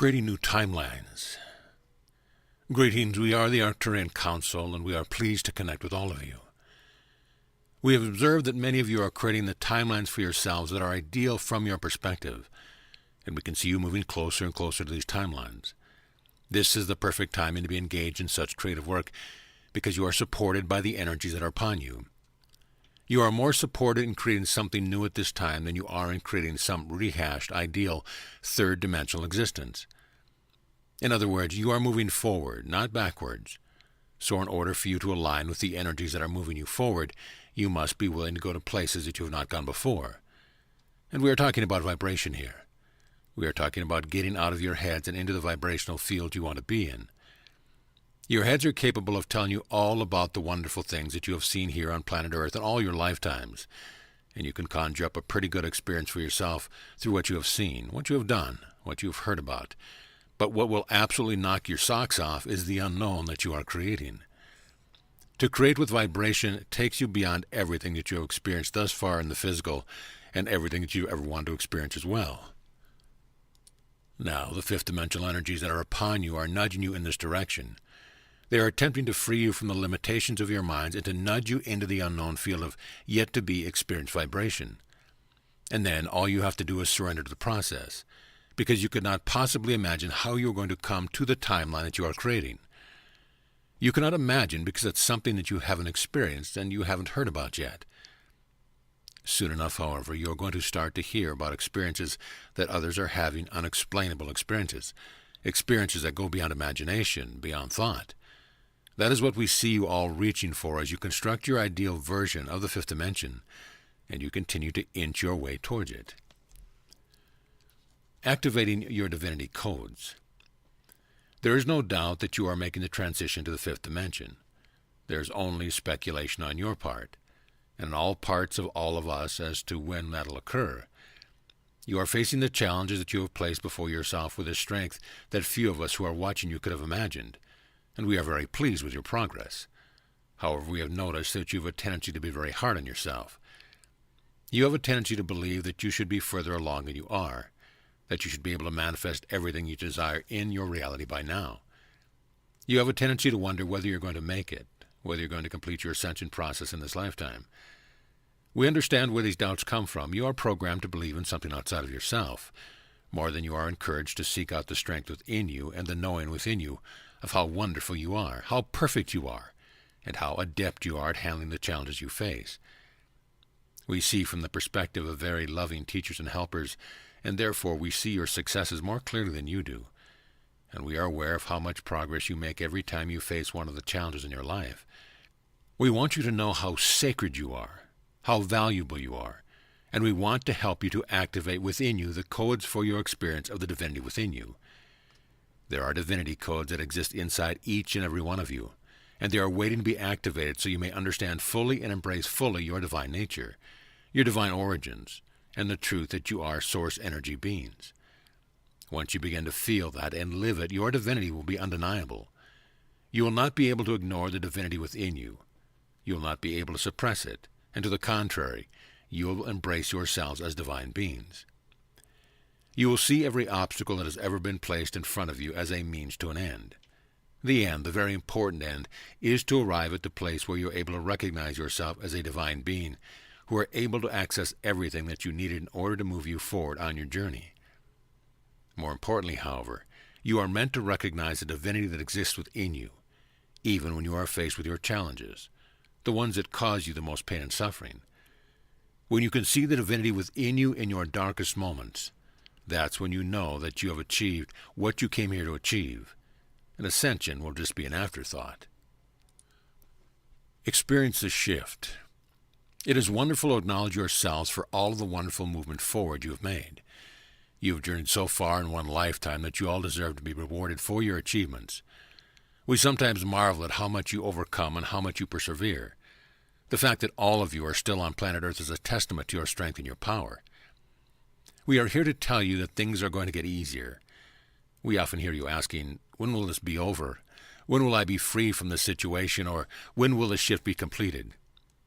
Creating new timelines. Greetings, we are the Arcturian Council, and we are pleased to connect with all of you. We have observed that many of you are creating the timelines for yourselves that are ideal from your perspective, and we can see you moving closer and closer to these timelines. This is the perfect timing to be engaged in such creative work because you are supported by the energies that are upon you. You are more supported in creating something new at this time than you are in creating some rehashed, ideal, third-dimensional existence. In other words, you are moving forward, not backwards. So in order for you to align with the energies that are moving you forward, you must be willing to go to places that you have not gone before. And we are talking about vibration here. We are talking about getting out of your heads and into the vibrational field you want to be in. Your heads are capable of telling you all about the wonderful things that you have seen here on planet Earth in all your lifetimes, and you can conjure up a pretty good experience for yourself through what you have seen, what you have done, what you have heard about. But what will absolutely knock your socks off is the unknown that you are creating. To create with vibration takes you beyond everything that you have experienced thus far in the physical and everything that you ever want to experience as well. Now, the fifth dimensional energies that are upon you are nudging you in this direction. They are attempting to free you from the limitations of your minds and to nudge you into the unknown field of yet-to-be experienced vibration. And then all you have to do is surrender to the process, because you could not possibly imagine how you are going to come to the timeline that you are creating. You cannot imagine because it's something that you haven't experienced and you haven't heard about yet. Soon enough, however, you are going to start to hear about experiences that others are having, unexplainable experiences that go beyond imagination, beyond thought. That is what we see you all reaching for as you construct your ideal version of the fifth dimension, and you continue to inch your way towards it. Activating your divinity codes. There is no doubt that you are making the transition to the fifth dimension. There is only speculation on your part, and in all parts of all of us as to when that will occur. You are facing the challenges that you have placed before yourself with a strength that few of us who are watching you could have imagined, and we are very pleased with your progress. However, we have noticed that you have a tendency to be very hard on yourself. You have a tendency to believe that you should be further along than you are, that you should be able to manifest everything you desire in your reality by now. You have a tendency to wonder whether you're going to make it, whether you're going to complete your ascension process in this lifetime. We understand where these doubts come from. You are programmed to believe in something outside of yourself, more than you are encouraged to seek out the strength within you and the knowing within you of how wonderful you are, how perfect you are, and how adept you are at handling the challenges you face. We see from the perspective of very loving teachers and helpers, and therefore we see your successes more clearly than you do, and we are aware of how much progress you make every time you face one of the challenges in your life. We want you to know how sacred you are, how valuable you are, and we want to help you to activate within you the codes for your experience of the divinity within you. There are divinity codes that exist inside each and every one of you, and they are waiting to be activated so you may understand fully and embrace fully your divine nature, your divine origins, and the truth that you are source energy beings. Once you begin to feel that and live it, your divinity will be undeniable. You will not be able to ignore the divinity within you. You will not be able to suppress it, and to the contrary, you will embrace yourselves as divine beings. You will see every obstacle that has ever been placed in front of you as a means to an end. The end, the very important end, is to arrive at the place where you are able to recognize yourself as a divine being, who are able to access everything that you needed in order to move you forward on your journey. More importantly, however, you are meant to recognize the divinity that exists within you, even when you are faced with your challenges, the ones that cause you the most pain and suffering. When you can see the divinity within you in your darkest moments, that's when you know that you have achieved what you came here to achieve. An ascension will just be an afterthought. Experience the shift. It is wonderful to acknowledge yourselves for all of the wonderful movement forward you have made. You have journeyed so far in one lifetime that you all deserve to be rewarded for your achievements. We sometimes marvel at how much you overcome and how much you persevere. The fact that all of you are still on planet Earth is a testament to your strength and your power. We are here to tell you that things are going to get easier. We often hear you asking, when will this be over? When will I be free from this situation? Or when will this shift be completed?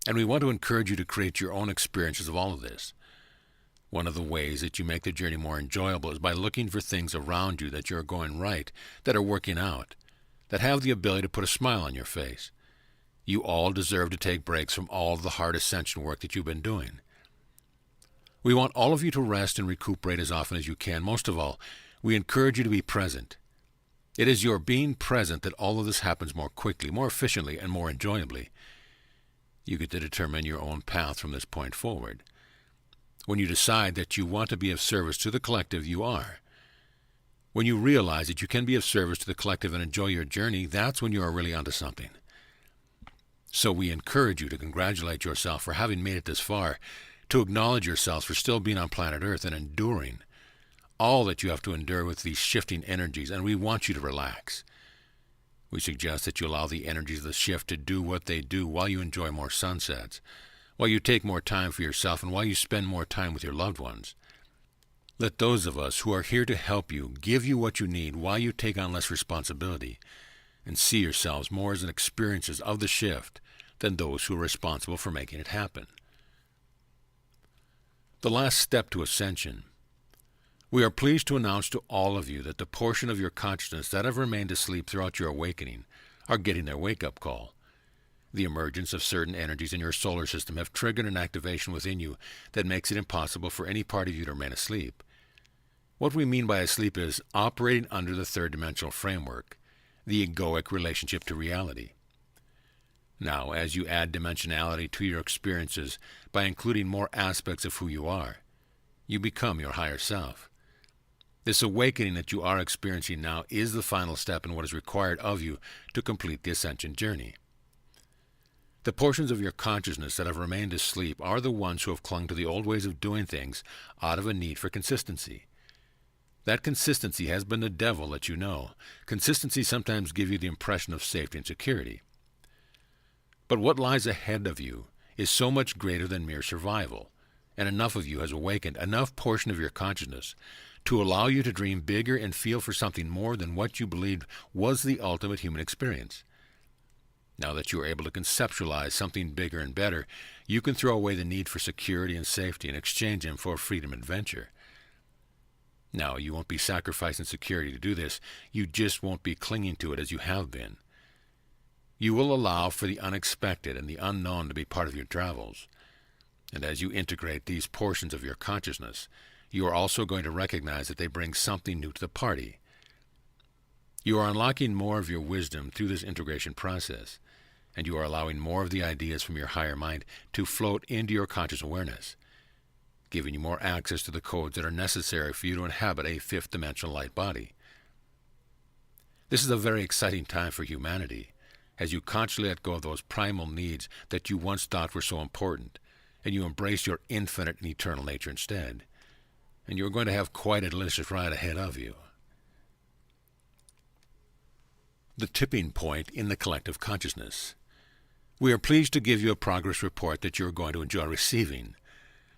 And we want to encourage you to create your own experiences of all of this. One of the ways that you make the journey more enjoyable is by looking for things around you that you're going right, that are working out, that have the ability to put a smile on your face. You all deserve to take breaks from all of the hard ascension work that you've been doing. We want all of you to rest and recuperate as often as you can. Most of all, we encourage you to be present. It is your being present that all of this happens more quickly, more efficiently, and more enjoyably. You get to determine your own path from this point forward. When you decide that you want to be of service to the collective, you are. When you realize that you can be of service to the collective and enjoy your journey, that's when you are really onto something. So we encourage you to congratulate yourself for having made it this far, to acknowledge yourselves for still being on planet Earth and enduring all that you have to endure with these shifting energies, and we want you to relax. We suggest that you allow the energies of the shift to do what they do while you enjoy more sunsets, while you take more time for yourself, and while you spend more time with your loved ones. Let those of us who are here to help you give you what you need while you take on less responsibility, and see yourselves more as experiences of the shift than those who are responsible for making it happen. The last step to ascension. We are pleased to announce to all of you that the portion of your consciousness that have remained asleep throughout your awakening are getting their wake-up call. The emergence of certain energies in your solar system have triggered an activation within you that makes it impossible for any part of you to remain asleep. What we mean by asleep is operating under the third-dimensional framework, the egoic relationship to reality. Now, as you add dimensionality to your experiences by including more aspects of who you are, you become your higher self. This awakening that you are experiencing now is the final step in what is required of you to complete the ascension journey. The portions of your consciousness that have remained asleep are the ones who have clung to the old ways of doing things out of a need for consistency. That consistency has been the devil that you know. Consistency sometimes gives you the impression of safety and security. But what lies ahead of you is so much greater than mere survival, and enough of you has awakened, enough portion of your consciousness, to allow you to dream bigger and feel for something more than what you believed was the ultimate human experience. Now that you are able to conceptualize something bigger and better, you can throw away the need for security and safety and exchange them for freedom and adventure. Now, you won't be sacrificing security to do this. You just won't be clinging to it as you have been. You will allow for the unexpected and the unknown to be part of your travels. And as you integrate these portions of your consciousness, you are also going to recognize that they bring something new to the party. You are unlocking more of your wisdom through this integration process, and you are allowing more of the ideas from your higher mind to float into your conscious awareness, giving you more access to the codes that are necessary for you to inhabit a fifth-dimensional light body. This is a very exciting time for humanity, as you consciously let go of those primal needs that you once thought were so important, and you embrace your infinite and eternal nature instead. And you're going to have quite a delicious ride ahead of you. The tipping point in the collective consciousness. We are pleased to give you a progress report that you're going to enjoy receiving.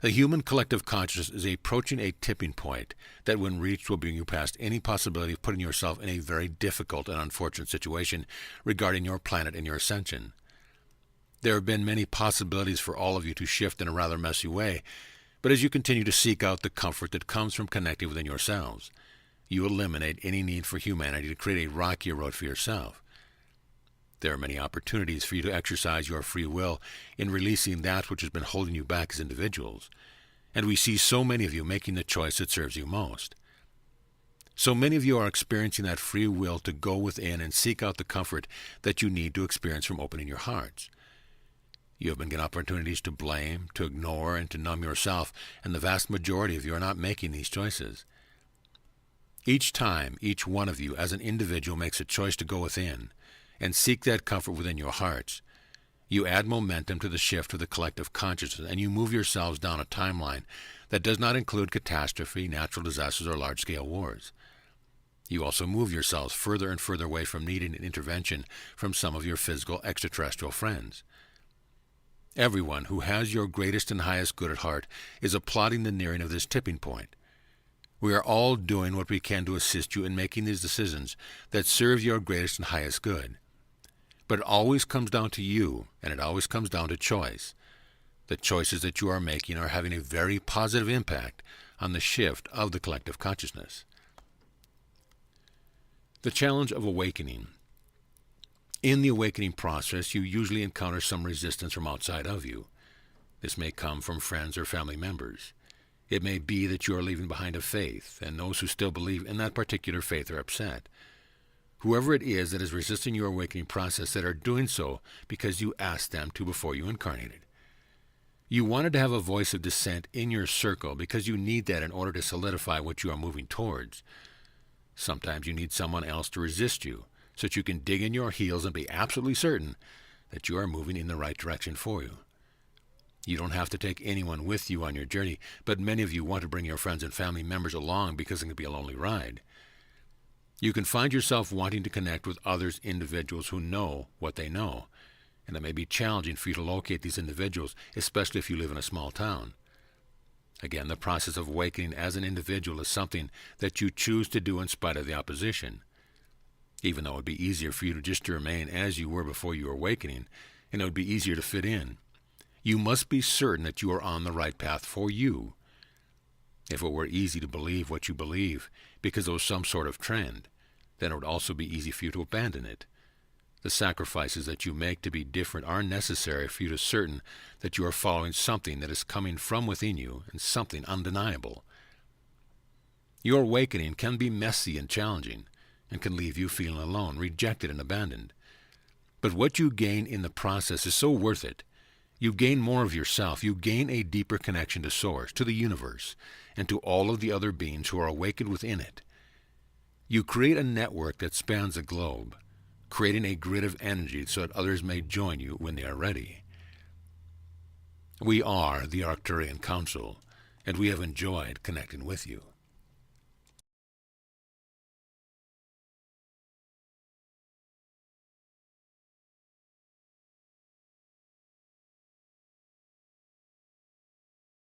The human collective consciousness is approaching a tipping point that, when reached, will bring you past any possibility of putting yourself in a very difficult and unfortunate situation regarding your planet and your ascension. There have been many possibilities for all of you to shift in a rather messy way, but as you continue to seek out the comfort that comes from connecting within yourselves, you eliminate any need for humanity to create a rockier road for yourself. There are many opportunities for you to exercise your free will in releasing that which has been holding you back as individuals, and we see so many of you making the choice that serves you most. So many of you are experiencing that free will to go within and seek out the comfort that you need to experience from opening your hearts. You have been given opportunities to blame, to ignore, and to numb yourself, and the vast majority of you are not making these choices. Each time, each one of you as an individual makes a choice to go within and seek that comfort within your hearts, you add momentum to the shift of the collective consciousness, and you move yourselves down a timeline that does not include catastrophe, natural disasters, or large-scale wars. You also move yourselves further and further away from needing an intervention from some of your physical extraterrestrial friends. Everyone who has your greatest and highest good at heart is applauding the nearing of this tipping point. We are all doing what we can to assist you in making these decisions that serve your greatest and highest good. But it always comes down to you, and it always comes down to choice. The choices that you are making are having a very positive impact on the shift of the collective consciousness. The challenge of awakening. In the awakening process, you usually encounter some resistance from outside of you. This may come from friends or family members. It may be that you are leaving behind a faith, and those who still believe in that particular faith are upset. Whoever it is that is resisting your awakening process, that are doing so because you asked them to before you incarnated. You wanted to have a voice of dissent in your circle because you need that in order to solidify what you are moving towards. Sometimes you need someone else to resist you, so that you can dig in your heels and be absolutely certain that you are moving in the right direction for you. You don't have to take anyone with you on your journey, but many of you want to bring your friends and family members along because it can be a lonely ride. You can find yourself wanting to connect with others individuals who know what they know, and it may be challenging for you to locate these individuals, especially if you live in a small town. Again, the process of awakening as an individual is something that you choose to do in spite of the opposition. Even though it would be easier for you to remain as you were before you were awakening, and it would be easier to fit in. You must be certain that you are on the right path for you. If it were easy to believe what you believe because it was some sort of trend, then it would also be easy for you to abandon it. The sacrifices that you make to be different are necessary for you to certain that you are following something that is coming from within you and something undeniable. Your awakening can be messy and challenging and can leave you feeling alone, rejected, and abandoned. But what you gain in the process is so worth it. You gain more of yourself. You gain a deeper connection to Source, to the universe, and to all of the other beings who are awakened within it. You create a network that spans the globe, creating a grid of energy so that others may join you when they are ready. We are the Arcturian Council, and we have enjoyed connecting with you.